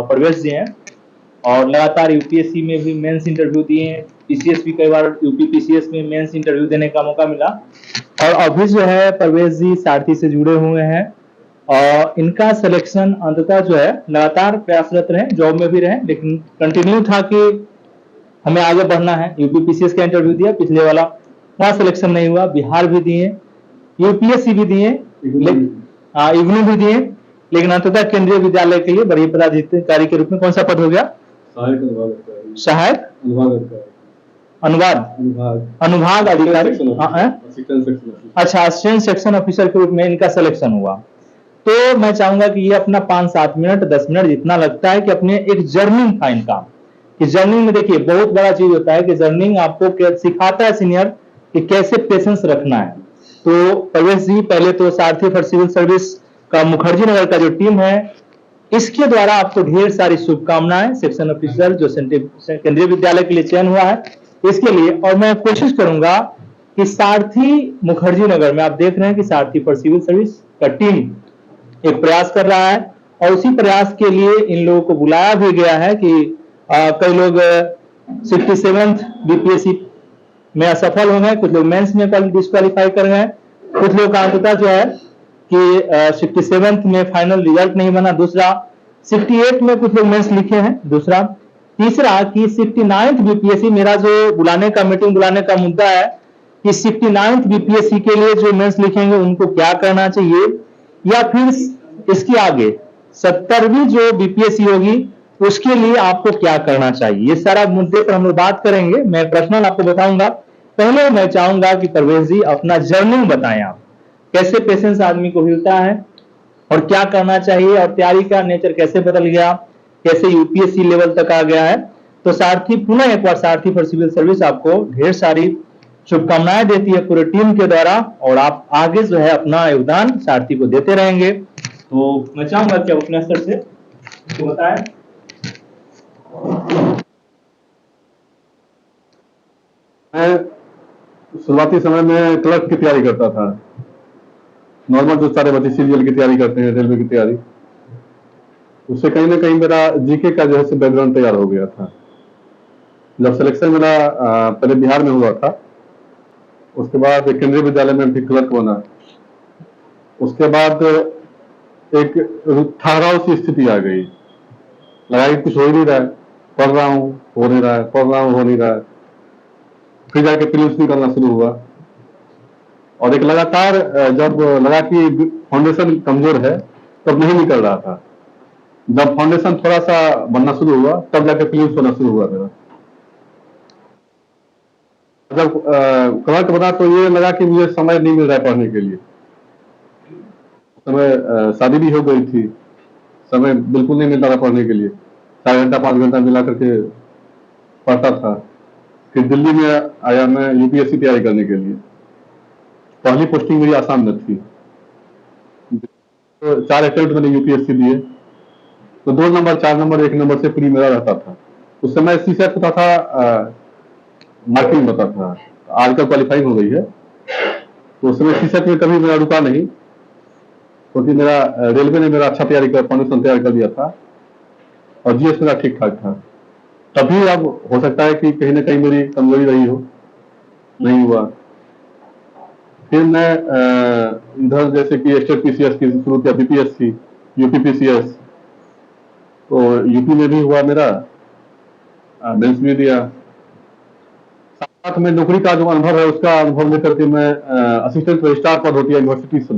प्रवेश जी हैं और लगातार यूपीएससी में भी मेंस इंटरव्यू दिए हैं, पीसीएस भी कई बार यूपी पीसीएस में मेंस इंटरव्यू देने का मौका मिला। और अभी जो है प्रवेश जी सारथी से जुड़े हुए हैं और इनका सिलेक्शन अंततः जो है लगातार प्रयासरत रहे, जॉब में भी रहे, लेकिन कंटिन्यू था कि हमें आगे बढ़ना है। यूपी पीसीएस का इंटरव्यू दिया पिछले वाला, वहां सिलेक्शन नहीं हुआ, बिहार भी दिए, यूपीएससी भी दिए, इग्नू भी दिए, लेकिन अंततः केंद्रीय विद्यालय के लिए बड़ी पदाधिकारी के रूप में कौन सा पद हो गया? सहायक अनुभाग अधिकारी, अच्छा असिस्टेंट सेक्शन ऑफिसर के रूप में इनका सिलेक्शन हुआ। तो मैं चाहूंगा कि ये अपना 5-7 मिनट 10 मिनट जितना लगता है कि अपने एक जर्निंग था इनका, कि जर्निंग में देखिए बहुत बड़ा चीज होता है कि जर्निंग आपको सिखाता है सीनियर कि कैसे पेशेंस रखना है। तो प्रवेश जी पहले तो सारथी फॉर सिविल सर्विस का मुखर्जी नगर का जो टीम है इसके द्वारा आपको ढेर सारी शुभकामनाएं, सेक्शन ऑफिसर जो केंद्रीय विद्यालय के लिए चयन हुआ है इसके लिए। और मैं कोशिश करूंगा कि सारथी मुखर्जी नगर में आप देख रहे हैं कि सारथी फॉर सिविल सर्विस का टीम एक प्रयास कर रहा है और उसी प्रयास के लिए इन लोगों को बुलाया भी गया है कि कई लोग 67th बीपीएससी में असफल हो गए, कुछ लोग मेंस में डिस्क्वालीफाई कर गए, कुछ लोग का अंततः जो है कि 67th में फाइनल रिजल्ट नहीं बना, दूसरा 68 में कुछ लोग मेंस लिखे हैं, दूसरा, तीसरा कि 69th बीपीएससी मेरा जो बुलाने का मीटिंग बुलाने का मुद्दा है कि 69th बीपीएससी के लिए जो मेंस लिखेंगे उनको क्या करना चाहिए, या फिर इसके आगे 70वीं जो बीपीएससी होगी उसके लिए आपको क्या करना चाहिए। ये सारा मुद्दे पर हम लोग बात करेंगे, मैं पर्सनल आपको बताऊंगा। पहले मैं चाहूंगा कि प्रवेश जी अपना जर्नी बताएं, आप कैसे पेशेंस आदमी को मिलता है और क्या करना चाहिए और तैयारी का नेचर कैसे बदल गया, कैसे यूपीएससी लेवल तक आ गया है। तो सारथी पुनः एक बार सारथी फॉर सिविल सर्विस आपको ढेर सारी शुभकामनाएं देती है पूरे टीम के द्वारा और आप आगे जो है अपना योगदान सारथी को देते रहेंगे। तो मैं चाहूंगा कि आप अपने स्तर से तो बताएं। मैं शुरुआती समय में क्लर्क की तैयारी करता था, नॉर्मल जो सारे बच्चे सीरियल की तैयारी करते हैं, रेलवे की तैयारी, उससे कहीं ना कहीं मेरा जीके का जो है बैकग्राउंड तैयार हो गया था। जब सिलेक्शन मेरा पहले बिहार में हुआ था, उसके बाद केंद्रीय विद्यालय में भी क्लर्क बना, उसके बाद एक ठहराव सी स्थिति आ गई, लगा कि कुछ हो ही नहीं रहा है, पढ़ रहा हूँ हो नहीं रहा है, पढ़ रहा हूँ हो नहीं रहा है। फिर जाके प्रीलिम्स निकलना शुरू हुआ और एक लगातार जब लगा कि फाउंडेशन कमजोर है तब नहीं निकल रहा था, जब फाउंडेशन थोड़ा सा बनना शुरू हुआ तब जाके प्रीलिम्स होना शुरू हुआ मेरा। जब क्लर्क बना तो ये लगा कि मुझे समय नहीं मिल रहा है पढ़ने के लिए, समय शादी भी हो गई थी, समय बिल्कुल नहीं मिल रहा था पढ़ने के लिए, 4 घंटा 5 घंटा मिला करके पढ़ता था। फिर दिल्ली में आया मैं यूपीएससी तैयारी करने के लिए। पहली पोस्टिंग मेरी आसाम में थी, तो 4 अटेम्प्ट मैंने यूपीएससी दिए, तो 2 नंबर 4 नंबर 1 नंबर से प्री मेरा रहता था। उस समय सीसेट होता था, मार्किंग होता था, आजकल क्वालिफाइंग हो गई है, तो उस समय सीसेट में कभी मेरा रुका नहीं, क्योंकि मेरा रेलवे ने मेरा अच्छा तैयारी कर फाउंडेशन तैयार कर दिया था और जीएस मेरा ठीक ठाक था। तभी अब हो सकता है कि कहीं ना कहीं मेरी कमजोरी रही हो, नहीं हुआ। फिर मैं इधर जैसे कि स्टेट पीसीएस की शुरू किया, बीपीएससी, यूपी पीसीएस, तो यूपी में भी हुआ मेरा, मेंस भी दिया। साथ में नौकरी का जो अनुभव है उसका अनुभव लेकर के मैं असिस्टेंट रजिस्ट्रार पद होती है यूनिवर्सिटी से,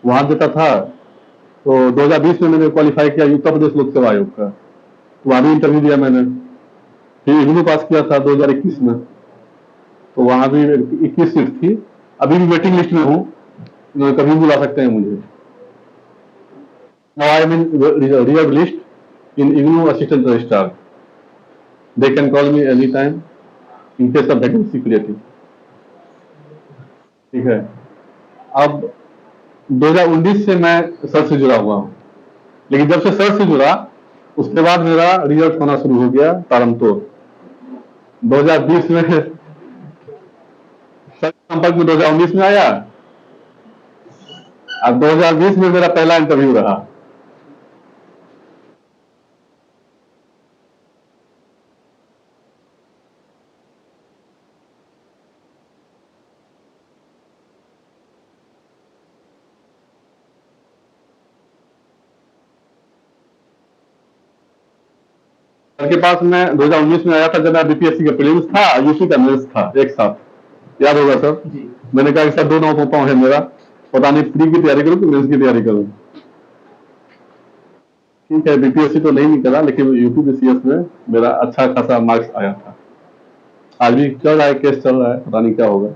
वहां देता था। तो 2020 में मैंने क्वालिफाई किया उत्तर प्रदेश लोक सेवा आयोग का, वहां भी इंटरव्यू दिया मैंने। फिर इग्नू पास किया था 2021 में, तो वहां भी 21 सीट थी, अभी भी वेटिंग लिस्ट में हूँ, कभी बुला सकते हैं मुझे। Now I am in reserve list in IGNOU assistant registrar. They can call me anytime in case of vacancy created. ठीक है। अब 2019 से मैं सर से जुड़ा हुआ हूँ, लेकिन जब से सर से जुड़ा उसके बाद मेरा रिजल्ट होना शुरू हो गया तारमतोड़। 2020 में सर संपर्क में 2019 में आया, अब 2020 में मेरा पहला इंटरव्यू रहा। सर के पास मैं 2019 में आया था, जब मैं बीपीएससी का प्रीलिम्स था, यूपी का मेंस था एक साथ, याद होगा सर जी। मैंने कहा कि सर 2 9 है मेरा, पता नहीं प्री की तैयारी करूं कि मेंस की तैयारी करूं। ठीक है, बीपीएससी तो नहीं निकला, लेकिन यूपी बीसीएस में मेरा अच्छा खासा मार्क्स आया था। आज भी चल रहा है, केस चल रहा है, पता नहीं क्या होगा।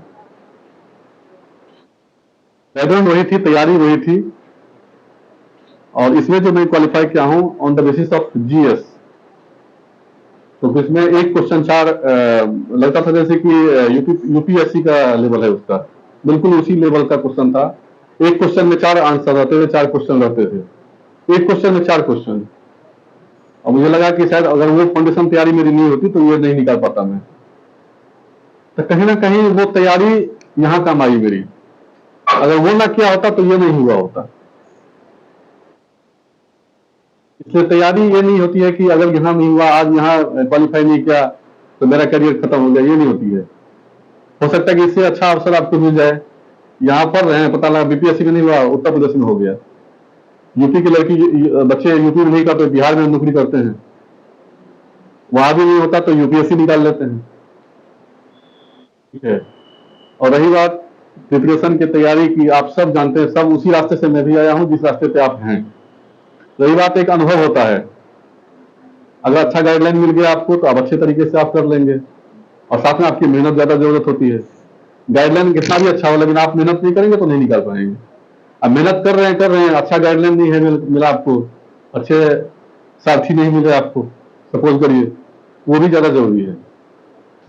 बैकग्राउंड वही थी, तैयारी वही थी, और इसमें जो मैं क्वालिफाई किया हूं on the basis of GS. तो इसमें एक क्वेश्चन 4 लगता था जैसे कि यूपीएससी का लेवल है उसका, बिल्कुल उसी लेवल का क्वेश्चन था। एक क्वेश्चन में 4 आंसर रहते थे, 4 क्वेश्चन रहते थे, एक क्वेश्चन में 4 क्वेश्चन। और मुझे लगा कि शायद अगर वो फाउंडेशन तैयारी मेरी नहीं होती तो ये नहीं निकाल पाता मैं। तो कहीं ना कहीं वो तैयारी यहाँ काम आई मेरी, अगर वो ना किया होता तो ये नहीं हुआ होता। इसलिए तैयारी ये नहीं होती है कि अगर यहाँ नहीं हुआ, आज यहाँ क्वालिफाई नहीं किया तो मेरा करियर खत्म हो गया, ये नहीं होती है। हो सकता है कि इससे अच्छा अवसर आपको मिल जाए, यहाँ पढ़ रहे हैं, पता लगा बीपीएससी में नहीं हुआ, उत्तर प्रदेश में हो गया। यूपी की लड़की बच्चे यूपी में नहीं करते, बिहार में नौकरी करते हैं, वहां भी नहीं होता तो यूपीएससी निकाल लेते हैं। ठीक है, और रही बात प्रिपरेशन की तैयारी की, आप सब जानते हैं, सब उसी रास्ते से मैं भी आया हूं जिस रास्ते पे आप हैं। रही बात एक अनुभव होता है, अगर अच्छा गाइडलाइन मिल गया आपको तो आप अच्छे तरीके से आप कर लेंगे, और साथ में आपकी मेहनत ज्यादा जरूरत होती है। गाइडलाइन कितना भी अच्छा हो, लेकिन आप मेहनत नहीं करेंगे तो नहीं निकाल पाएंगे। अब मेहनत कर रहे हैं, अच्छा गाइडलाइन नहीं है मिला आपको, अच्छे साथी नहीं मिले आपको, सपोज करिए, वो भी ज्यादा जरूरी है।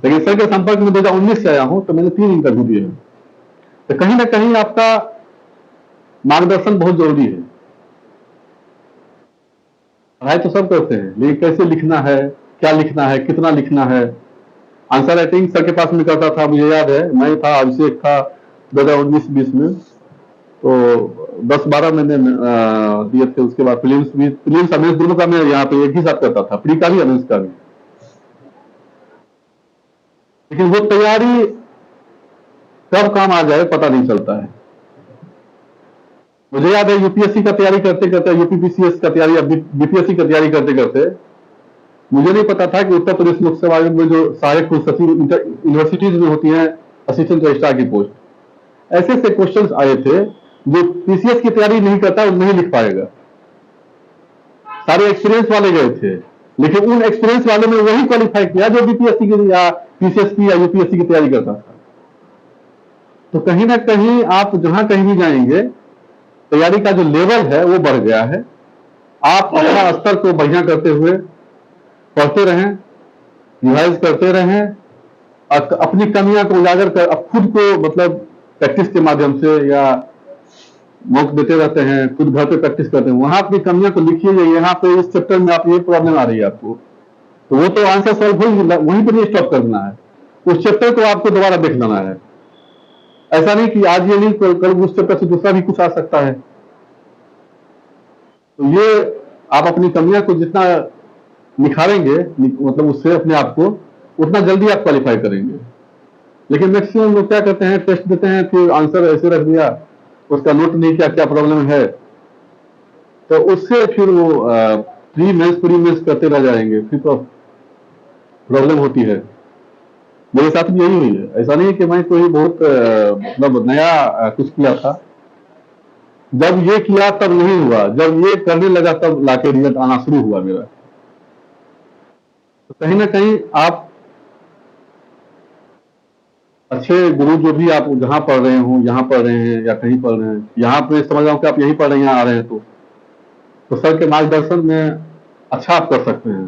लेकिन सर के संपर्क में 2019 से आया हूं तो मैंने 3 इंटरव्यू दिए हैं, तो कहीं ना कहीं आपका मार्गदर्शन बहुत जरूरी है। पढ़ाई तो सब करते हैं, लेकिन कैसे लिखना है, क्या लिखना है, कितना लिखना है। आंसर राइटिंग सर के पास में करता था, मुझे याद है, मैं था, अभिषेक था 2019-20 में, तो 10-12 मैंने दिए थे। उसके बाद प्रीलिम्स अमेंस दोनों का मैं यहाँ पे एक ही साथ करता था, प्री का भी अमेंस का भी। लेकिन वो तैयारी कब काम आ जाए पता नहीं चलता है। मुझे याद है यूपीएससी का तैयारी करते करते, यूपीपीसीएस का तैयारी, बीपीएससी का तैयारी करते करते मुझे नहीं पता था कि उत्तर प्रदेश लोक सेवा आयोग में जो सहायक कुलसचिव यूनिवर्सिटीज में होती हैं, असिस्टेंट रजिस्ट्रार की पोस्ट, ऐसे ऐसे क्वेश्चंस आए थे जो पीसीएस की तैयारी नहीं करता वो नहीं लिख पाएगा। सारे एक्सपीरियंस वाले गए थे, लेकिन उन एक्सपीरियंस वाले ने वही क्वालिफाई किया जो बीपीएससी की या पीसीएस की या यूपीएससी की तैयारी करता था। तो कहीं ना कहीं आप जहां कहीं भी जाएंगे, तैयारी का जो लेवल है वो बढ़ गया है। आप अपना स्तर को बढ़िया करते हुए पढ़ते रहें, रिवाइज करते रहें, अपनी कमियां को उजागर कर, अब खुद को मतलब प्रैक्टिस के माध्यम से या मौक देते रहते हैं, खुद घर पे प्रैक्टिस करते हैं, वहां अपनी कमियां को लिखिए। यहाँ पे इस चैप्टर में आप ये प्रॉब्लम आ रही है आपको, तो वो तो आंसर सॉल्व हो, वहीं पर नहीं स्टॉप करना है, उस चैप्टर को आपको दोबारा देख लेना है। ऐसा नहीं कि आज ये नहीं, कल उस चैप्टर से दूसरा भी कुछ आ सकता है। तो ये आप अपनी कमियां को जितना निखारेंगे, मतलब उससे अपने आप को, उतना जल्दी आप क्वालिफाई करेंगे। लेकिन मैक्सिमम लोग क्या करते हैं, टेस्ट देते हैं, फिर आंसर ऐसे रख दिया, उसका नोट नहीं किया क्या प्रॉब्लम है, तो उससे फिर वो प्री मेंस करते रह जाएंगे, फिर तो प्रॉब्लम होती है। मेरे साथ भी यही हुई है। ऐसा नहीं है कि मैं कोई बहुत मतलब नया कुछ किया था, जब ये किया तब नहीं हुआ, जब ये करने लगा तब लाके रिजल्ट आना शुरू हुआ मेरा। तो कहीं ना कहीं आप अच्छे गुरु जो भी आप जहां पढ़ रहे हो, यहाँ पढ़ रहे हैं या कहीं पढ़ रहे हैं, यहाँ पे समझ रहा हूँ कि आप यहीं पढ़ रहे हैं, यहाँ आ रहे हैं, तो सर के मार्गदर्शन में अच्छा आप कर सकते हैं।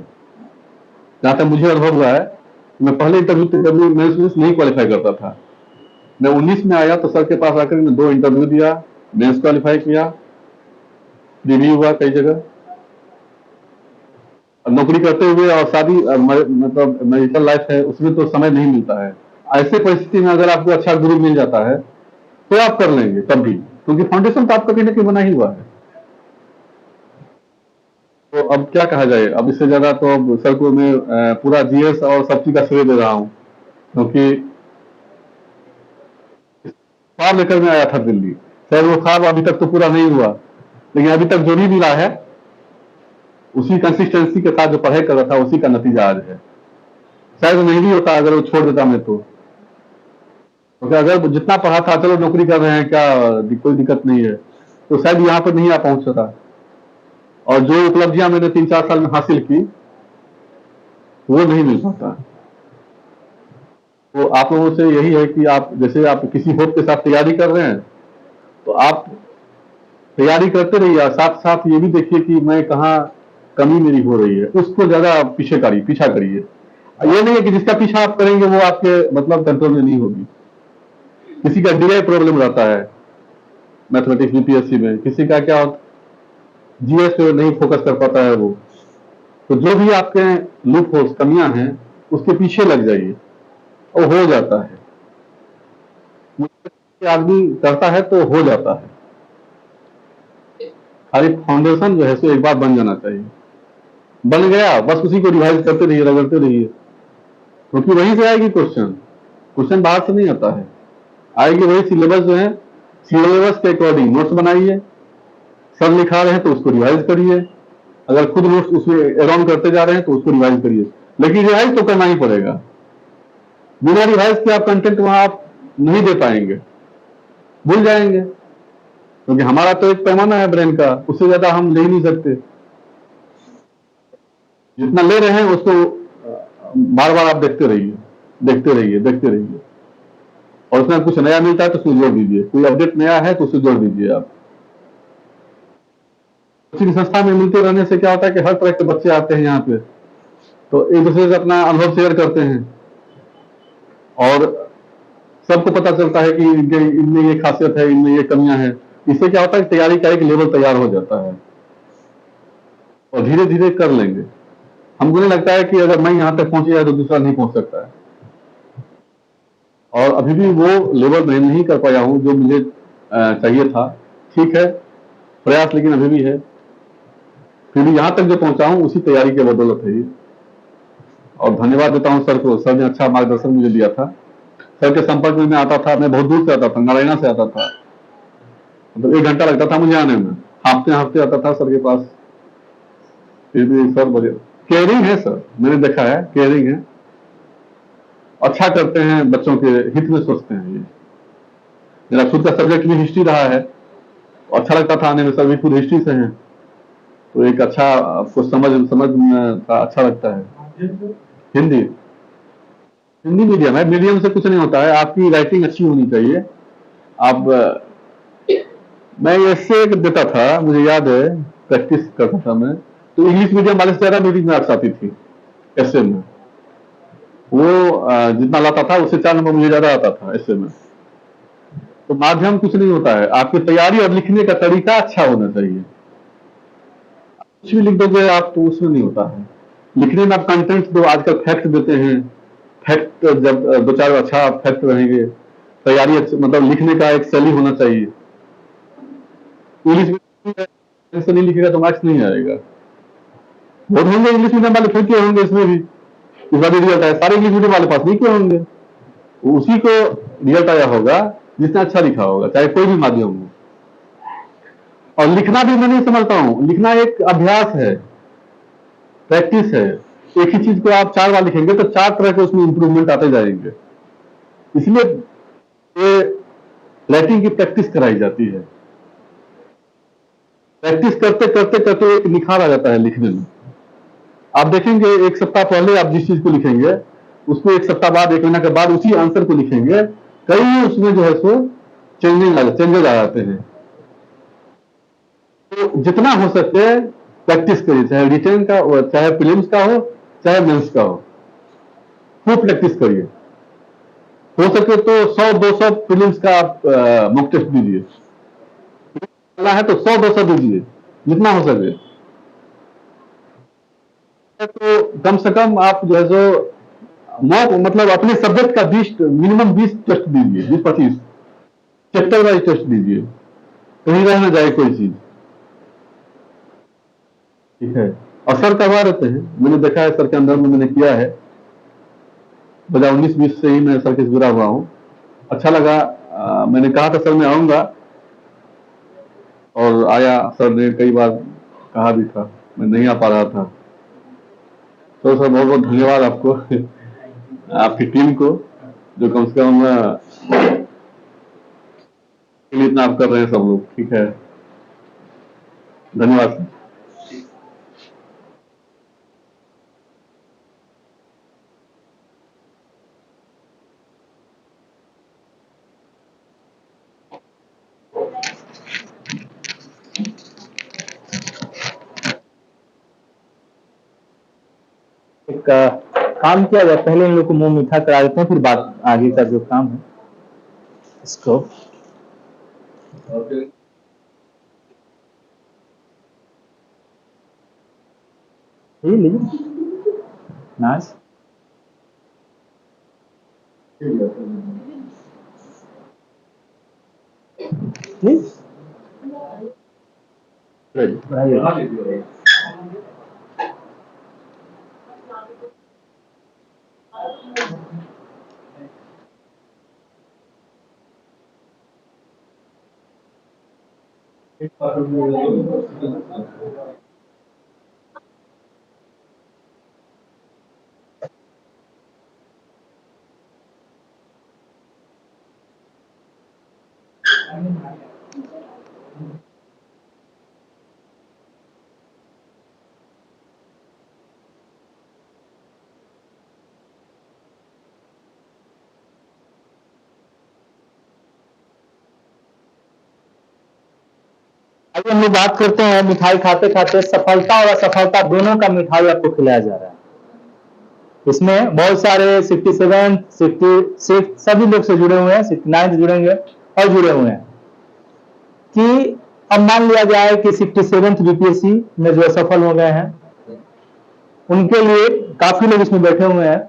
जहां तक मुझे अनुभव हुआ है, मैं पहले इंटरव्यू मेंस नहीं क्वालिफाई करता था। मैं 19 में आया तो सर के पास आकर मैं 2 इंटरव्यू दिया, मेंस क्वालिफाई किया, रिव्यू हुआ कई जगह। नौकरी करते हुए और शादी मतलब मैरिटल लाइफ है, उसमें तो समय नहीं मिलता है। ऐसे परिस्थिति में अगर आपको अच्छा गुरु मिल जाता है तो आप कर लेंगे तब भी, क्योंकि फाउंडेशन तो आपका कहीं ना कहीं बना ही हुआ है। तो अब क्या कहा जाए, अब इससे ज्यादा तो अब सर को मैं पूरा जीएस और सब चीज का श्रेय दे रहा हूँ, क्योंकि ख्वाब लेकर मैं आया था दिल्ली। सर वो ख्वाब अभी तक तो पूरा नहीं हुआ, लेकिन अभी तक जो भी मिला है उसी कंसिस्टेंसी के साथ जो पढ़ाई कर रहा था उसी का नतीजा आज है। शायद नहीं भी होता अगर वो छोड़ देता मैं तो, क्योंकि अगर जितना पढ़ा था चलो नौकरी कर रहे हैं क्या कोई दिक्कत नहीं है, तो शायद यहाँ पर नहीं आ पहुंचता। और जो उपलब्धियां मैंने 3-4 साल में हासिल की वो नहीं मिल पाता। तो आप लोगों से यही है कि आप जैसे आप किसी होप के साथ तैयारी कर रहे हैं तो आप तैयारी करते रहिए, साथ साथ ये भी देखिए कि मैं कहाँ कमी मेरी हो रही है, उसको ज्यादा पीछा करिए। ये नहीं है कि जिसका पीछा आप करेंगे वो आपके मतलब कंट्रोल में नहीं होगी। किसी का डीआई प्रॉब्लम रहता है मैथमेटिक्स यूपीएससी में, किसी का क्या होता जीएस पे नहीं फोकस कर पाता है वो। तो जो भी आपके लूप होल्स कमियां हैं उसके पीछे लग जाइए और हो जाता है। आदमी करता है तो हो जाता है, खाली फाउंडेशन जो है सो एक बार बन जाना चाहिए। बन गया बस उसी को रिवाइज करते रहिए, रगड़ते रहिए, क्योंकि वहीं से आएगी क्वेश्चन बाहर से नहीं आता है, आएगी वही सिलेबस जो है, सिलेबस के अकॉर्डिंग नोट्स बनाइए। सर लिखा रहे हैं तो उसको रिवाइज करिए, अगर खुद नोट्स उसमें एड ऑन करते जा रहे हैं तो उसको रिवाइज करिए, लेकिन रिवाइज तो करना ही पड़ेगा। बिना रिवाइज के आप कंटेंट वहां आप नहीं दे पाएंगे, भूल जाएंगे, क्योंकि हमारा तो एक पैमाना है ब्रेन का, उससे ज्यादा हम ले ही नहीं सकते। जितना ले रहे हैं उसको बार बार आप देखते रहिए, देखते रहिए, देखते रहिए, और उसमें कुछ नया मिलता है तो उसको जोड़ दीजिए, कोई अपडेट नया है तो उसको जोड़ दीजिए। आप कोचिंग संस्था में मिलते रहने से क्या होता है कि हर तरह के बच्चे आते हैं यहाँ पे, तो एक दूसरे से अपना अनुभव शेयर करते हैं और सबको पता चलता है कि इनमें ये खासियत है, इनमें ये कमियां हैं। इससे क्या होता है कि तैयारी का एक लेवल तैयार हो जाता है और धीरे धीरे कर लेंगे। हमको नहीं लगता है कि अगर मैं यहाँ तक पहुंच जाए तो दूसरा नहीं पहुंच सकता है, और अभी भी वो लेवल मैं नहीं कर पाया हूँ जो मुझे चाहिए था। ठीक है, प्रयास लेकिन अभी भी है, फिर भी यहाँ तक जो पहुंचा हूँ उसी तैयारी के बदौलत है ये। और धन्यवाद देता हूँ सर को, सर ने अच्छा मार्गदर्शन मुझे दिया था। सर के संपर्क में मैं आता था, मैं बहुत दूर से आता था, नारायणा से आता था, मतलब 1 घंटा लगता था मुझे आने में, हफ्ते हफ्ते आता था सर के पास। फिर भी सर बड़े केयरिंग है सर, मैंने देखा है केयरिंग है, अच्छा करते हैं, बच्चों के हित में सोचते हैं। ये मेरा खुद का सब्जेक्ट भी हिस्ट्री रहा है, अच्छा लगता था आने में, सर भी खुद हिस्ट्री से हैं, तो एक अच्छा आपको समझ में अच्छा लगता है। हिंदी हिंदी मीडियम है, मीडियम से कुछ नहीं होता है, आपकी राइटिंग अच्छी होनी चाहिए। आप मैं ऐसे देता था, मुझे याद है प्रैक्टिस करता था मैं, तो इंग्लिश मीडियम वाले से ज्यादा मेरी मार्क्स आती थी ऐसे में। वो जितना लाता था उससे 4 नंबर मुझे ज्यादा आता था ऐसे में। तो माध्यम कुछ नहीं होता है, आपकी तैयारी और लिखने का तरीका अच्छा होना चाहिए। कुछ भी लिख दोगे आप तो उसमें नहीं होता है। लिखने में आप कंटेंट दो, आजकल फैक्ट देते हैं, फैक्ट जब 2-4 अच्छा फैक्ट रहेंगे, तैयारी मतलब लिखने का एक शैली होना चाहिए। इंग्लिश मीडियम से नहीं लिखेगा तो मार्क्स नहीं आएगा। बहुत होंगे इंग्लिश मीडियम वाले, फिर क्यों होंगे इसमें भी, इस बार रिजल्ट आया, सारे इंग्लिश मीडियम वाले पास नहीं क्यों होंगे, उसी को रिजल्ट आया होगा जिसने अच्छा लिखा होगा, चाहे कोई भी माध्यम हो। और लिखना भी मैं नहीं समझता हूं, लिखना एक अभ्यास है, प्रैक्टिस है। एक ही चीज को आप 4 बार लिखेंगे तो 4 तरह के उसमें इंप्रूवमेंट आते जाएंगे, इसलिए राइटिंग की प्रैक्टिस कराई जाती है। प्रैक्टिस करते करते करते एक निखार आ जाता है लिखने में। आप देखेंगे 1 सप्ताह पहले आप जिस चीज को लिखेंगे उसको 1 सप्ताह बाद, 1 महीना के बाद उसी आंसर को लिखेंगे, कई उसमें जो है सो चेंजेस आ जाते हैं। तो जितना हो सके प्रैक्टिस करिए, चाहे रिटेन का हो, चाहे प्रीलिम्स का हो, चाहे मेंस का हो, खूब प्रैक्टिस करिए। हो सके तो 100-200 प्रीलिम्स का आप मॉक टेस्ट दीजिए, है तो 100-200 दीजिए जितना हो सके। तो कम से कम आप जो है सो मॉक मतलब अपने सब्जेक्ट का 20 मिनिमम 20 टेस्ट दीजिए, 20-25 चैप्टर वाइज टेस्ट दीजिए, कहीं रह ना जाए कोई चीज। ठीक है, और सर करवा देते हैं, मैंने देखा है सर के अंदर में मैंने किया है, 2019-20 से ही मैं सर के जुड़ा हुआ हूँ। अच्छा लगा, मैंने कहा था सर मैं आऊंगा और आया, सर ने कई बार कहा भी था। मैं नहीं आ पा रहा था। तो सर बहुत बहुत धन्यवाद आपको, आपकी टीम को, जो कम से कम इतना आप कर रहे हैं सब लोग। ठीक है, धन्यवाद सर। एक काम किया जाए, पहले इन लोग को मुंह मीठा करा देते हैं, फिर बात आगे का जो काम है इसको। ये लीजिए नाश। प्लीज बढ़ाइए। आइए हम लोग बात करते हैं, मिठाई खाते खाते सफलता और असफलता दोनों का मिठाई आपको खिलाया जा रहा है। इसमें बहुत सारे 67, 66 सभी लोग से जुड़े हुए हैं, 69 जुड़ेंगे और जुड़े हुए हैं कि अब मान लिया जाए कि 67th बीपीएससी में जो असफल हो गए हैं उनके लिए काफी लोग इसमें बैठे हुए हैं।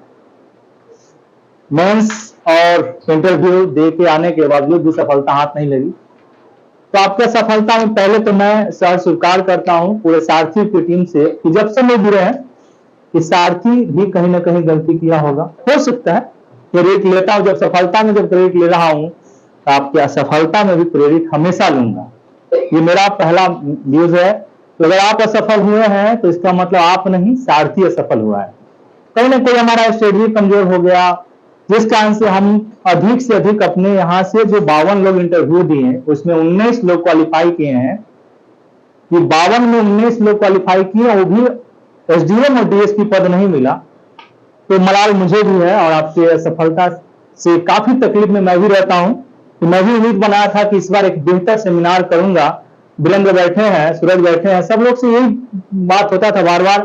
मेंस और इंटरव्यू दे के आने के बावजूद भी सफलता हाथ नहीं लगी। तो आपके सफलता में पहले तो मैं सर स्वीकार करता हूं पूरे सारथी की टीम से कि जब से लोग जुड़े हैं कि सारथी भी कहीं ना कहीं गलती किया होगा। हो सकता है क्रेडिट लेता हूं, जब सफलता में जब क्रेडिट ले रहा हूं तो आपकी असफलता में भी क्रेडिट हमेशा लूंगा। ये मेरा पहला व्यूज है। तो अगर आप असफल हुए हैं तो इसका मतलब आप नहीं, सारथी असफल हुआ है। कहीं ना कोई हमारा स्ट्रेटजी कमजोर हो गया, जिस कारण से हम अधिक से अधिक अपने यहाँ से जो 52 लोग इंटरव्यू दिए उसमें 19 लोग क्वालिफाई किए हैं। ये 52 में 19 लोग क्वालिफाई किए, वो भी एसडीएम और डीएसपी पद नहीं मिला। तो मलाल मुझे भी है और आपके सफलता से काफी तकलीफ में मैं भी रहता हूं। तो मैं भी उम्मीद बनाया था कि इस बार एक बेहतर सेमिनार करूंगा। वीरेंद्र बैठे हैं, सूरज बैठे हैं, सब लोग से यही बात होता था बार बार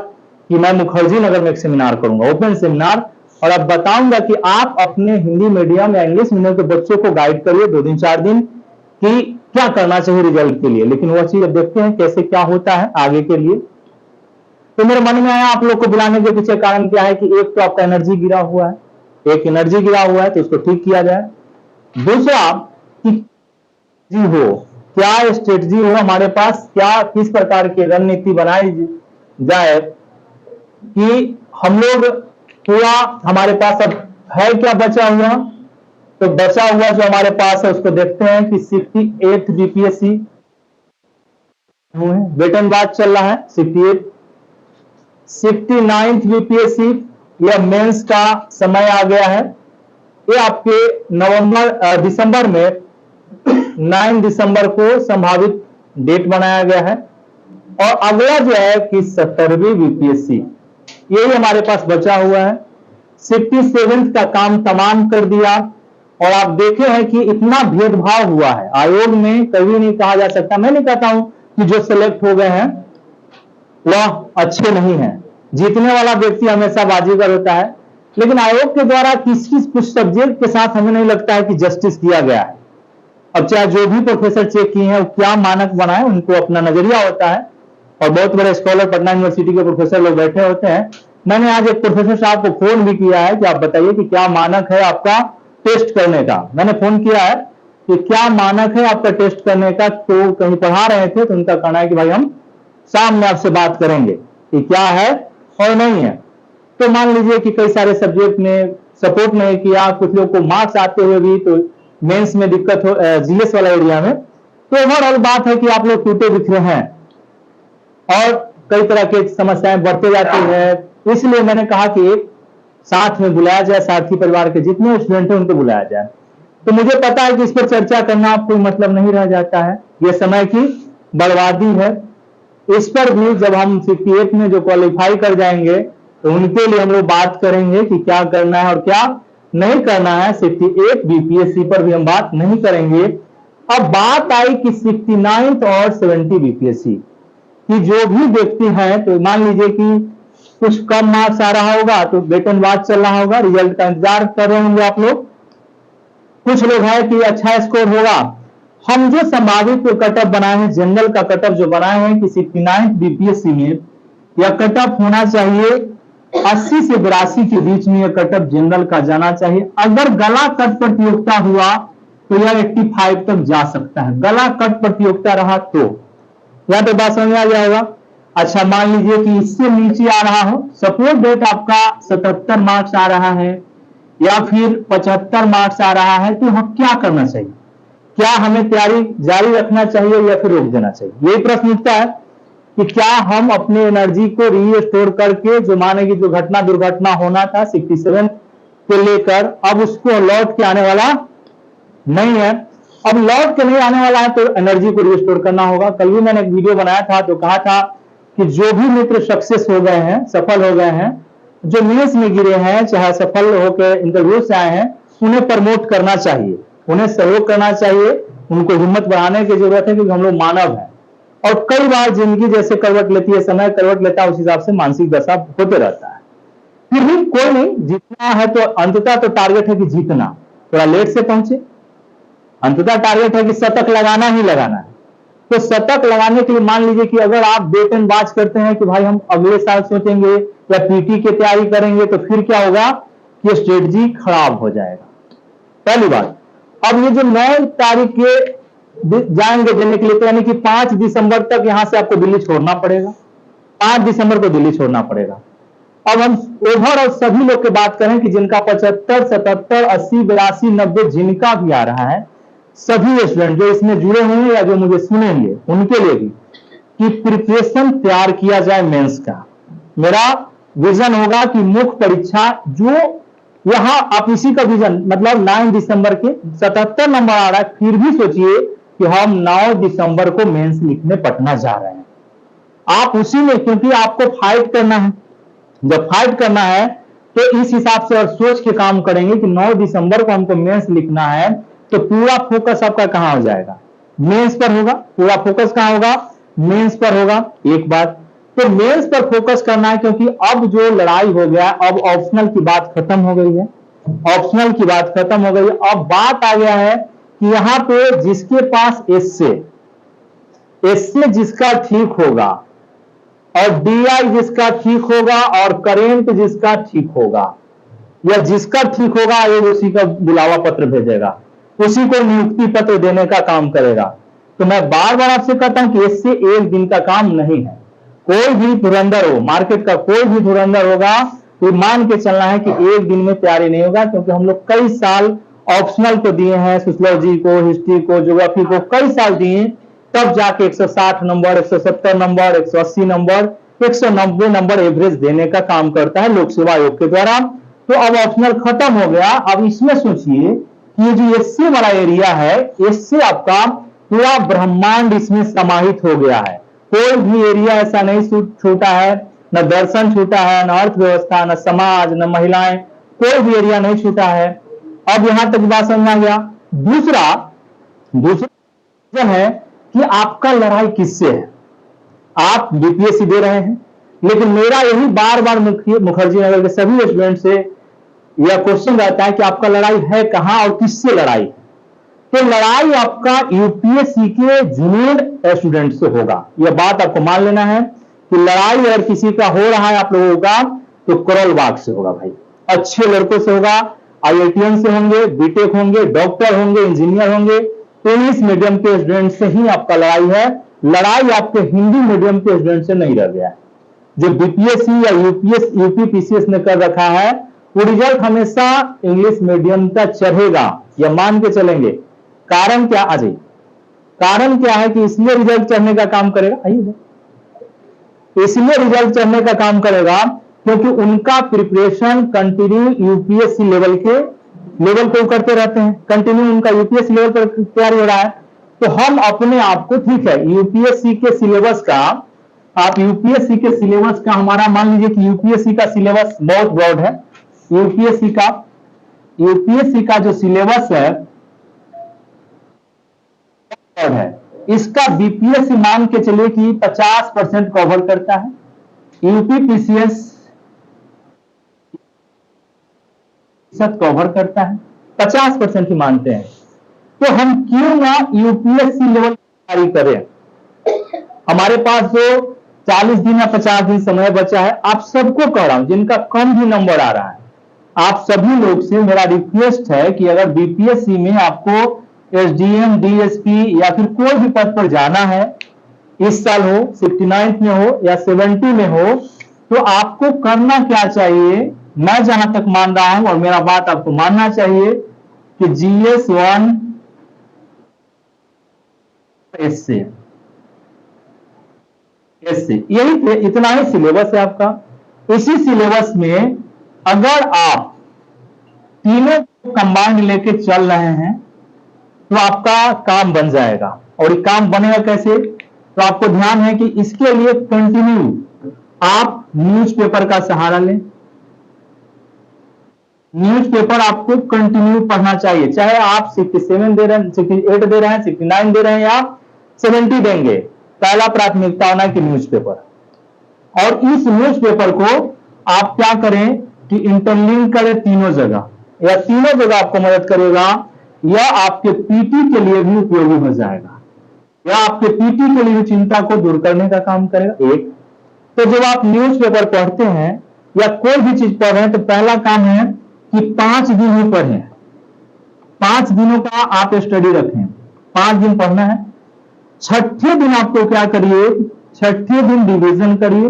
कि मैं मुखर्जी नगर में एक सेमिनार करूंगा, ओपन सेमिनार, और अब बताऊंगा कि आप अपने हिंदी मीडियम या इंग्लिश मीडियम के बच्चों को गाइड करिए 2 दिन 4 दिन कि क्या करना चाहिए रिजल्ट के लिए। लेकिन वह चीज अब देखते हैं कैसे क्या होता है आगे के लिए। तो मेरे मन में आया आप लोग को बुलाने के पीछे कारण क्या है कि एक तो आपका एनर्जी गिरा हुआ है, एक एनर्जी गिरा हुआ है तो उसको ठीक किया जाए। दूसरा कि जी हो, क्या स्ट्रेटजी हो हमारे पास, क्या किस प्रकार की रणनीति बनाई जाए कि हम लोग पूरा, हमारे पास अब है क्या बचा हुआ। तो बचा हुआ जो हमारे पास है उसको देखते हैं कि 68 बीपीएससी हुए, वेतन बाद चल रहा है 68, 69 बीपीएससी, यह मेंस का समय आ गया है। ये आपके दिसंबर में 9 दिसंबर को संभावित डेट बनाया गया है। और अगला जो है कि 70वीं बीपीएससी, यही हमारे पास बचा हुआ है। 67 का काम तमाम कर दिया। और आप देखे हैं कि इतना भेदभाव हुआ है आयोग में, कभी नहीं कहा जा सकता। मैं नहीं कहता हूं कि जो सिलेक्ट हो गए हैं वह अच्छे नहीं हैं, जीतने वाला व्यक्ति हमेशा बाजीगर होता है। लेकिन आयोग के द्वारा किसी कुछ सब्जेक्ट के साथ हमें नहीं लगता है कि जस्टिस किया गया है। अब चाहे जो भी प्रोफेसर चेक किए हैं वो क्या मानक बनाए, उनको अपना नजरिया होता है। और बहुत बड़े स्कॉलर पटना यूनिवर्सिटी के प्रोफेसर लोग बैठे होते हैं। मैंने आज एक प्रोफेसर साहब को फोन भी किया है कि आप बताइए कि क्या मानक है आपका टेस्ट करने का। मैंने फोन किया है कि क्या मानक है आपका टेस्ट करने का। तो कहीं पढ़ा रहे थे तो उनका कहना है कि भाई हम शाम में आपसे बात करेंगे कि क्या है और नहीं है। तो मान लीजिए कि कई सारे सब्जेक्ट में सपोर्ट नहीं किया, कुछ लोग को मार्क्स आते हुए भी तो मेंस में दिक्कत हो, जीएस वाला एरिया में। तो ओवरऑल बात है कि आप लोग टूटे बिखरे हैं। और कई तरह की समस्याएं बढ़ते जाती है, इसलिए मैंने कहा कि एक साथ में बुलाया जाए, सारथी परिवार के जितने स्टूडेंट हैं उनको बुलाया जाए। तो मुझे पता है कि इस पर चर्चा करना कोई मतलब नहीं रह जाता है, यह समय की बर्बादी है। इस पर भी जब हम 58 में जो क्वालिफाई कर जाएंगे तो उनके लिए हम लोग बात करेंगे कि क्या करना है और क्या नहीं करना है। 68 बीपीएससी पर भी हम बात नहीं करेंगे। अब बात आई कि 69 और 70 बीपीएससी कि जो भी व्यक्ति हैं, तो मान लीजिए कि कुछ कम मार्क्स आ रहा होगा तो वेट एंड वॉच चल रहा होगा, रिजल्ट का इंतजार कर रहे होंगे आप लोग। कुछ लोग हैं कि अच्छा स्कोर होगा। हम जो संभावित कटअप बनाए हैं, जनरल का कटअप जो बनाए हैं कि 69 बीपीएससी में यह कटअप होना चाहिए 80 से 82 के बीच में, यह कटअप जनरल का जाना चाहिए। अगर गला कट प्रतियोगिता हुआ तो यह 85 तक जा सकता है, गला कट प्रतियोगिता रहा तो। यहां पे बात समझ में आ जाएगा। अच्छा, मान लीजिए कि इससे नीचे आ रहा हो, सपोज डेट आपका 77 मार्क्स आ रहा है या फिर 75 मार्क्स आ रहा है, तो हम क्या करना चाहिए? क्या हमें तैयारी जारी रखना चाहिए या फिर रोक देना चाहिए? यही प्रश्न उठता है कि क्या हम अपने एनर्जी को रीस्टोर करके, जो माने कि जो घटना दुर्घटना होना था 67 को लेकर, अब उसको लौट के आने वाला नहीं है। अब लौट के नहीं आने वाला है तो एनर्जी को रिस्टोर करना होगा। कल भी मैंने एक वीडियो बनाया था तो कहा था कि जो भी मित्र सक्सेस हो गए हैं, सफल हो गए हैं, जो मेंस में गिरे हैं, चाहे सफल होकर इंटरव्यू से आए हैं, उन्हें प्रमोट करना चाहिए, उन्हें सहयोग करना चाहिए, उनको हिम्मत बढ़ाने की जरूरत है, क्योंकि हम लोग मानव हैं। और कई बार जिंदगी जैसे करवट लेती है, समय करवट लेता है, उस हिसाब से मानसिक दशा होते रहता है। फिर भी कोई नहीं, जीतना है तो अंततः तो टारगेट है कि जीतना, थोड़ा लेट से पहुंचे, अंततः टारगेट है कि शतक लगाना ही लगाना है। तो शतक लगाने के लिए मान लीजिए कि अगर आप वेट एंड वॉच करते हैं कि भाई हम अगले साल सोचेंगे या पीटी की तैयारी करेंगे, तो फिर क्या होगा कि स्ट्रेटजी खराब हो जाएगा। पहली बात। अब ये जो 9 तारीख के जाएंगे देने के लिए, तो यानी कि 5 दिसंबर तक यहां से आपको दिल्ली छोड़ना पड़ेगा, 5 दिसंबर को दिल्ली छोड़ना पड़ेगा। अब हम ओवरऑल सभी लोग की बात करें कि जिनका 75, 77, 80, 82, 90 जिनका भी आ रहा है, सभी स्टूडेंट जो इसमें जुड़े होंगे या जो मुझे सुनेंगे उनके लिए भी कि प्रिपरेशन तैयार किया जाए मेंस का। मेरा विजन होगा कि मुख्य परीक्षा जो यहां आप इसी का विजन, मतलब 9 दिसंबर के 77 नंबर आ रहा है, फिर भी सोचिए कि हम 9 दिसंबर को मेंस लिखने पटना जा रहे हैं। आप उसी में, क्योंकि आपको फाइट करना है, जब फाइट करना है तो इस हिसाब से और सोच के काम करेंगे कि 9 दिसंबर को हमको मेंस लिखना है, तो पूरा फोकस आपका कहां हो जाएगा? मेंस पर होगा। पूरा फोकस कहां होगा? मेंस पर होगा। एक बात तो मेंस पर फोकस करना है, क्योंकि अब जो लड़ाई हो गया, अब ऑप्शनल की बात खत्म हो गई है, ऑप्शनल की बात खत्म हो गई है। अब बात आ गया है कि यहां पे जिसके पास एससे जिसका ठीक होगा और डीआई जिसका ठीक होगा और करेंट जिसका ठीक होगा, या जिसका ठीक होगा ये उसी का बुलावा पत्र भेजेगा, उसी को नियुक्ति पत्र देने का काम करेगा। तो मैं बार बार आपसे कहता हूं कि इससे एक दिन का काम नहीं है। कोई भी धुरंधर हो, मार्केट का कोई भी धुरंधर होगा, तो मान के चलना है कि एक दिन में तैयारी नहीं होगा, क्योंकि हम लोग कई साल ऑप्शनल को दिए हैं, सोशियोलॉजी को, हिस्ट्री को, ज्योग्राफी को कई साल दिए, तब जाके 160 number, 170 number, 180 number, 190 number average देने का काम करता है लोक सेवा आयोग के द्वारा। तो अब ऑप्शनल खत्म हो गया। अब इसमें सोचिए कि ये जो एससी वाला एरिया है, इससे आपका पूरा ब्रह्मांड इसमें समाहित हो गया है। कोई भी एरिया ऐसा नहीं छूटा है, न दर्शन छूटा है, न अर्थव्यवस्था, न समाज, न महिलाएं, कोई भी एरिया नहीं छूटा है। अब यहां तक बात समझ आ गया। दूसरा है कि आपका लड़ाई किससे है? आप बीपीएससी दे रहे हैं, लेकिन मेरा यही बार बार मुखर्जी नगर के सभी स्टूडेंट से यह क्वेश्चन रहता है कि आपका लड़ाई है कहां और किससे लड़ाई? तो लड़ाई आपका यूपीएससी के जूनियर स्टूडेंट से होगा। यह बात आपको मान लेना है कि लड़ाई अगर किसी का हो रहा है आप लोगों का, तो करोल बाग से होगा भाई, अच्छे लड़कों से होगा, आईआईटीएन से होंगे, बीटेक होंगे, डॉक्टर होंगे, इंजीनियर होंगे। इंग्लिश मीडियम के स्टूडेंट से ही आपका लड़ाई है। लड़ाई आपके हिंदी मीडियम के स्टूडेंट से नहीं रह गया है। जो बीपीएससी या यूपीपीसीएस ने कर रखा है, वो रिजल्ट हमेशा इंग्लिश मीडियम का चढ़ेगा, यह मान के चलेंगे। कारण क्या? अजय, कारण क्या है कि इसलिए रिजल्ट चढ़ने का काम करेगा? आइए इसमें रिजल्ट चढ़ने का काम करेगा, क्योंकि उनका प्रिपरेशन कंटिन्यू यूपीएससी लेवल को करते रहते हैं, कंटिन्यू उनका यूपीएससी लेवल पर तैयारी हो रहा है। तो हम अपने आप को, ठीक है, यूपीएससी के सिलेबस का, आप यूपीएससी के सिलेबस का, हमारा मान लीजिए कि यूपीएससी का सिलेबस बहुत ब्रॉड है। यूपीएससी का जो सिलेबस है इसका बीपीएससी मान के चलिए कि 50% कवर करता है, यूपीपीसीएस कवर करता है, 50% ही मानते हैं। तो हम क्यों ना यूपीएससी लेवल की तैयारी करें। हमारे पास जो 40 दिन या 50 दिन समय बचा है, आप सबको कह रहा हूं जिनका कम भी नंबर आ रहा है, आप सभी लोग से मेरा रिक्वेस्ट है कि अगर बीपीएससी में आपको एसडीएम, डीएसपी या फिर कोई भी पद पर जाना है, इस साल हो, 69 में हो या 70 में हो, तो आपको करना क्या चाहिए, मैं जहां तक मान रहा हूं और मेरा बात आपको मानना चाहिए कि जीएस 1 एससे यही इतना ही सिलेबस है आपका। इसी सिलेबस में अगर आप तीनों कंबाइंड लेके चल रहे हैं तो आपका काम बन जाएगा। और ये काम बनेगा कैसे, तो आपको ध्यान है कि इसके लिए कंटिन्यू आप न्यूज़पेपर का सहारा लें। न्यूज़पेपर आपको कंटिन्यू पढ़ना चाहिए, चाहे आप 67 दे रहे हैं, 68 दे रहे हैं, 69 दे रहे हैं या 70 देंगे, पहला प्राथमिकता होना कि न्यूज़पेपर। और इस न्यूज़पेपर को आप क्या करें कि इंटरलिंक करें तीनों जगह, या तीनों जगह आपको मदद करेगा, या आपके पीटी के लिए भी उपयोगी हो जाएगा, या आपके पीटी के लिए चिंता को दूर करने का काम करेगा। एक तो जब आप न्यूज़पेपर पढ़ते हैं या कोई भी चीज पढ़ रहे हैं, तो पहला काम है कि 5 दिन ही पढ़ें, 5 दिनों का आप स्टडी रखें, 5 दिन पढ़ना है। छठे दिन आपको क्या करिए, छठे दिन रिवीजन करिए,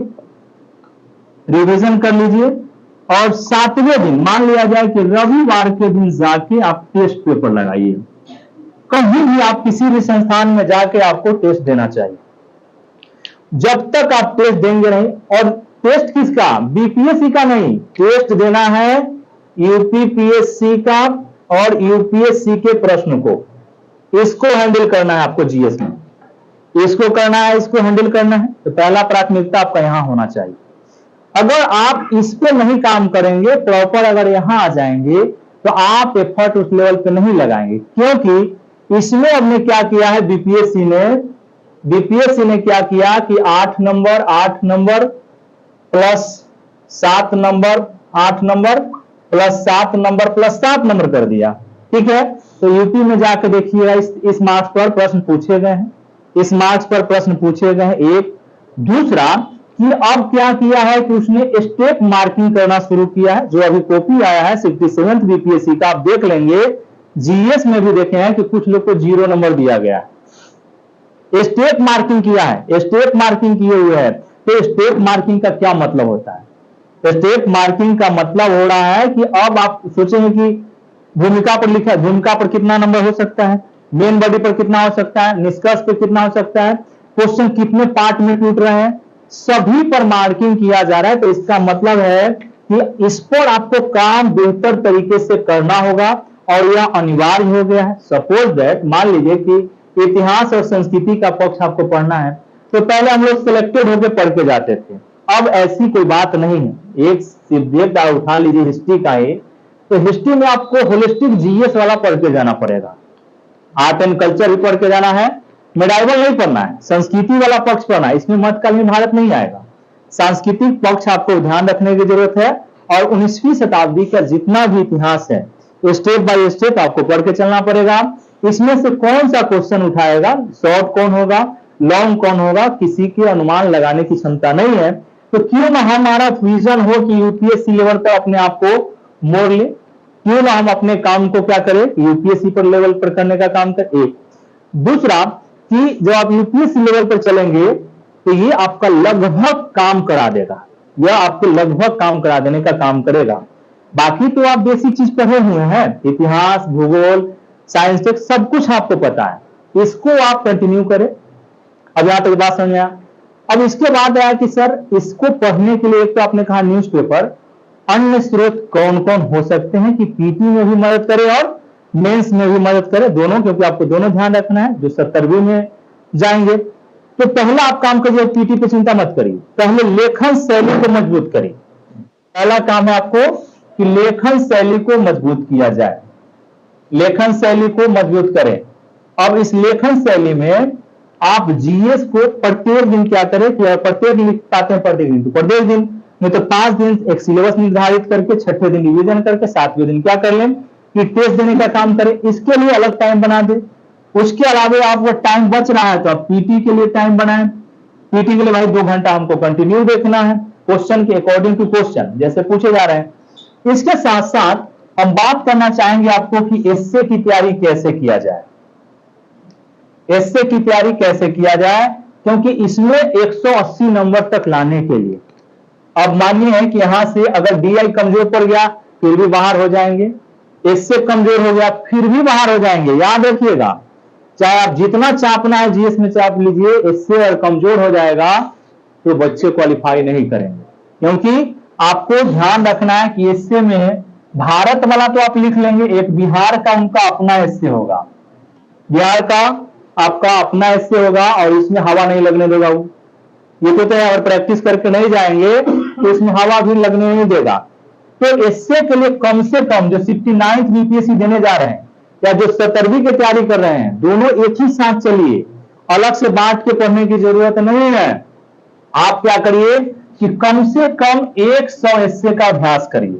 रिवीजन कर लीजिए। और 7वें दिन मान लिया जाए कि रविवार के दिन जाके आप टेस्ट पेपर लगाइए। कहीं भी आप किसी भी संस्थान में जाके आपको टेस्ट देना चाहिए। जब तक आप टेस्ट देंगे नहीं, और टेस्ट किसका, बीपीएससी का नहीं, टेस्ट देना है यूपीपीएससी का और यूपीएससी के प्रश्न को, इसको हैंडल करना है आपको जीएस में, इसको करना है, इसको हैंडल करना है। तो पहला प्राथमिकता आपका यहां होना चाहिए। अगर आप इस पे नहीं काम करेंगे, प्रॉपर अगर यहां आ जाएंगे, तो आप एफर्ट उस लेवल पे नहीं लगाएंगे। क्योंकि इसमें हमने क्या किया है, बीपीएससी ने क्या किया कि 8 number plus 7 number, 8 number plus 7 number plus 7 number कर दिया। ठीक है, तो यूपी में जाकर देखिएगा इस मार्क्स पर प्रश्न पूछे गए हैं, इस मार्क्स पर प्रश्न पूछे गए हैं। एक दूसरा कि अब क्या किया है कि उसने स्टेप मार्किंग करना शुरू किया है। जो अभी कॉपी आया है 67th बीपीएससी का, आप देख लेंगे, जीएस में भी देखे हैं कि कुछ लोग को 0 नंबर दिया गया है। स्टेप मार्किंग किया है, स्टेप मार्किंग किए हुए है। तो स्टेप मार्किंग का क्या मतलब होता है, स्टेप मार्किंग का मतलब हो रहा है कि अब आप सोचेंगे कि भूमिका पर लिखा है, भूमिका पर कितना नंबर हो सकता है, मेन बॉडी पर कितना हो सकता है, निष्कर्ष पर कितना हो सकता है, क्वेश्चन कितने पार्ट में टूट रहे हैं, सभी पर मार्किंग किया जा रहा है। तो इसका मतलब है कि इस पर आपको काम बेहतर तरीके से करना होगा और यह अनिवार्य हो गया है। सपोज दैट मान लीजिए कि इतिहास और संस्कृति का पक्ष आपको पढ़ना है, तो पहले हम लोग सिलेक्टेड होकर पढ़ के जाते थे, अब ऐसी कोई बात नहीं है। एक सब्जेक्ट आप उठा लीजिए हिस्ट्री का ही, तो हिस्ट्री में आपको होलिस्टिक जीएस वाला पढ़ के जाना पड़ेगा, आर्ट एंड कल्चर भी पढ़ के जाना है, मेडाइवल नहीं पढ़ना है, संस्कृति वाला पक्ष पढ़ना है। इसमें मध्यकाल में भारत नहीं आएगा, सांस्कृतिक पक्ष आपको ध्यान रखने की जरूरत है। और 19वीं शताब्दी का जितना भी इतिहास है, स्टेप बाय स्टेप आपको पढ़ के चलना पड़ेगा। इसमें से कौन सा क्वेश्चन उठाएगा, शॉर्ट कौन होगा, लॉन्ग कौन होगा, किसी की अनुमान लगाने की क्षमता नहीं है। तो क्यों ना हमारा विजन हो कि यूपीएससी लेवल पर अपने आप को मोड़ ले, क्यों ना हम अपने काम को क्या करें, यूपीएससी पर लेवल पर करने का काम करें। एक दूसरा कि जब आप यूपीएससी लेवल पर चलेंगे तो ये आपका लगभग काम करा देगा, यह आपको लगभग काम करा देने का काम करेगा। बाकी तो आप बेसिक चीज पढ़े हुए हैं, इतिहास, भूगोल, साइंस टेक सब कुछ आपको पता है, इसको आप कंटिन्यू करें। अब यहां तक बात समझ आया। अब इसके बाद आया कि सर इसको पढ़ने के लिए एक तो आपने कहा न्यूज़पेपर, अन्य स्रोत कौन कौन हो सकते हैं कि पीटी में भी मदद करे और मेंस में भी मदद करे, दोनों, क्योंकि आपको दोनों ध्यान रखना है जो 70वीं में जाएंगे। तो पहला आप काम करिए, पीटी पे चिंता मत करिए, पहले लेखन शैली को मजबूत करिए। पहला काम है आपको कि लेखन शैली को मजबूत किया जाए, लेखन शैली को मजबूत करें। अब इस लेखन शैली में आप जीएस को प्रत्येक दिन क्या करें कि प्रत्येक दिन पाते हैं, प्रत्येक दिन तो प्रत्येक दिन, नहीं तो 5 दिन एक सिलेबस निर्धारित करके 6ठे दिन रिवीजन करके 7वें दिन क्या कर लें कि टेस्ट देने का काम करें। इसके लिए अलग टाइम बना दे। उसके अलावा आपको टाइम बच रहा है तो आप पीटी के लिए टाइम बनाएं। पीटी के लिए भाई 2 घंटा हमको कंटिन्यू देखना है, क्वेश्चन के अकॉर्डिंग टू क्वेश्चन जैसे पूछे जा रहे हैं। इसके साथ साथ हम बात करना चाहेंगे आपको कि एस्से की तैयारी कैसे किया जाए, एस्से की तैयारी कैसे किया जाए, क्योंकि इसमें 180 नंबर तक लाने के लिए, अब मानिए कि यहां से अगर डीआई कमजोर पड़ गया फिर भी बाहर हो जाएंगे, एस्से कमजोर हो गया फिर भी बाहर हो जाएंगे। याद रखिएगा, चाहे आप जितना चापना है जीएस में चाप लीजिए, एस्से अगर कमजोर हो जाएगा तो बच्चे क्वालिफाई नहीं करेंगे। क्योंकि आपको ध्यान रखना है कि एस्से में भारत वाला तो आप लिख लेंगे, एक बिहार का उनका अपना एस्से होगा, बिहार का आपका अपना एस्से होगा और इसमें हवा नहीं लगने देगा वो। ये तो है, अगर प्रैक्टिस करके नहीं जाएंगे तो इसमें हवा भी लगने नहीं देगा। तो एस्से के लिए कम से कम जो 69th बीपीएससी देने जा रहे हैं या जो 70वीं की तैयारी कर रहे हैं, दोनों एक ही साथ चलिए, अलग से बांट के पढ़ने की जरूरत नहीं है। आप क्या करिए कि कम से कम 100 एस्से का अभ्यास करिए,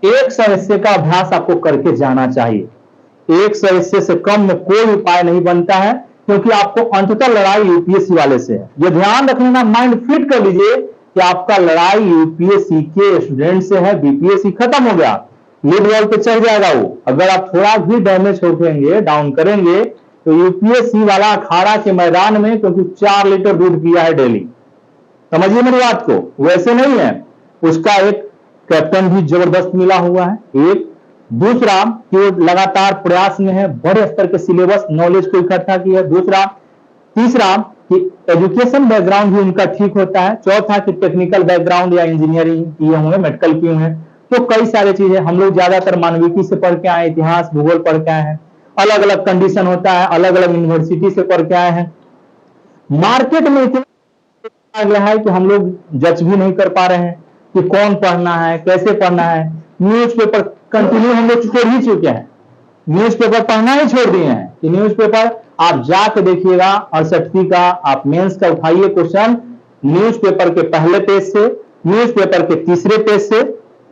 100 एस्से का अभ्यास आपको करके जाना चाहिए। 100 एस्से से कम में कोई उपाय नहीं बनता है, क्योंकि आपको अंततः लड़ाई यूपीएससी वाले से है। ये ध्यान रखना, माइंड फिट कर लीजिए कि आपका लड़ाई यूपीएससी के स्टूडेंट से है। बीपीएससी खत्म हो गया, लीड वॉल पे चढ़ जाएगा वो। अगर आप थोड़ा भी डैमेज होंगे, डाउन करेंगे, तो यूपीएससी वाला अखाड़ा के मैदान में, क्योंकि 4 लीटर दूध पिया है डेली, समझिए मेरी बात को, वैसे नहीं है। उसका एक कैप्टन भी जबरदस्त मिला हुआ है, एक दूसरा कि वो लगातार प्रयास में है, बड़े स्तर के सिलेबस नॉलेज को इकट्ठा किया है। दूसरा, तीसरा कि एजुकेशन बैकग्राउंड भी उनका ठीक होता है। चौथा कि टेक्निकल बैकग्राउंड या इंजीनियरिंग किए हुए, मेडिकल किए हुए हैं। तो कई सारी चीजें, हम लोग ज्यादातर मानविकी से पढ़ के आए, इतिहास भूगोल पढ़ के आए हैं, अलग अलग कंडीशन होता है, अलग अलग यूनिवर्सिटी से पढ़ के आए हैं। मार्केट में इतना गया है कि हम लोग जज भी नहीं कर पा रहे हैं कि कौन पढ़ना है, कैसे पढ़ना है। न्यूज़पेपर कंटिन्यू हम लोग छोड़ ही चुके हैं, न्यूज़पेपर पढ़ना ही छोड़ दिए हैं कि न्यूज़पेपर आप जाके देखिएगा 68वीं का आप मेंस का उठाइए क्वेश्चन, न्यूज़पेपर के पहले पेज से, न्यूज़पेपर के तीसरे पेज से,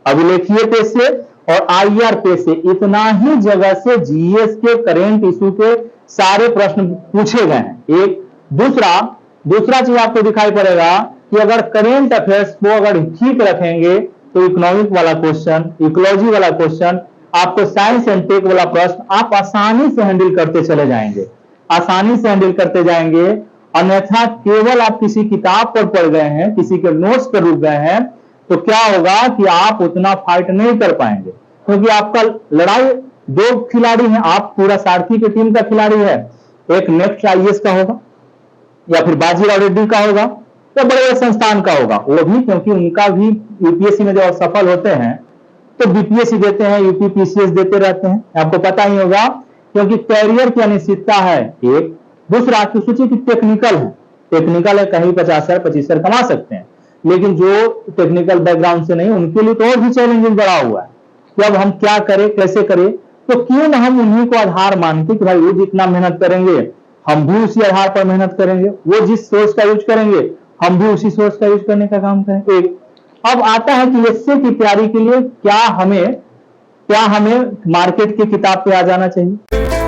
अभिलेखीय पेज से और आईआर पेज से, इतना ही जगह से जीएस के करेंट इशू के सारे प्रश्न पूछे गए हैं। एक दूसरा चीज आपको दिखाई पड़ेगा कि अगर करेंट अफेयर्स को अगर ठीक रखेंगे तो इकोनॉमिक वाला क्वेश्चन, इकोलॉजी वाला क्वेश्चन, आपको साइंस एंड टेक वाला प्रश्न आप आसानी से हैंडल करते चले जाएंगे, आसानी से हैंडल करते जाएंगे। अन्यथा केवल आप किसी किताब पर पढ़ गए हैं, किसी के नोट्स पर रुक गए हैं, तो क्या होगा कि आप उतना फाइट नहीं कर पाएंगे। क्योंकि आपका लड़ाई 2 खिलाड़ी हैं, आप पूरा सारथी की टीम का खिलाड़ी है, एक नेक्स्ट आईएएस का होगा या फिर बाजीराव रेड्डी का होगा या बड़े बड़े संस्थान का होगा, वो भी क्योंकि उनका भी यूपीएससी में जब सफल होते हैं तो बीपीएससी देते हैं, यूपी पीसीएस देते रहते हैं, आपको पता ही होगा। क्योंकि कैरियर की अनिश्चितता है एक, दूसरा कि सोचिए कि टेक्निकल है, कहीं 50-25 कमा सकते हैं, लेकिन जो टेक्निकल बैकग्राउंड से नहीं, उनके लिए तो और भी चैलेंजिंग बड़ा हुआ है कि अब हम क्या करें, कैसे करें। तो क्यों ना हम उन्हीं को आधार मानते कि भाई वो जितना मेहनत करेंगे हम भी उसी आधार पर मेहनत करेंगे, वो जिस सोर्स का यूज करेंगे हम भी उसी सोर्स का यूज करने का काम करें। एक अब आता है कि एस्से की तैयारी के लिए क्या हमें मार्केट की किताब पे आ जाना चाहिए।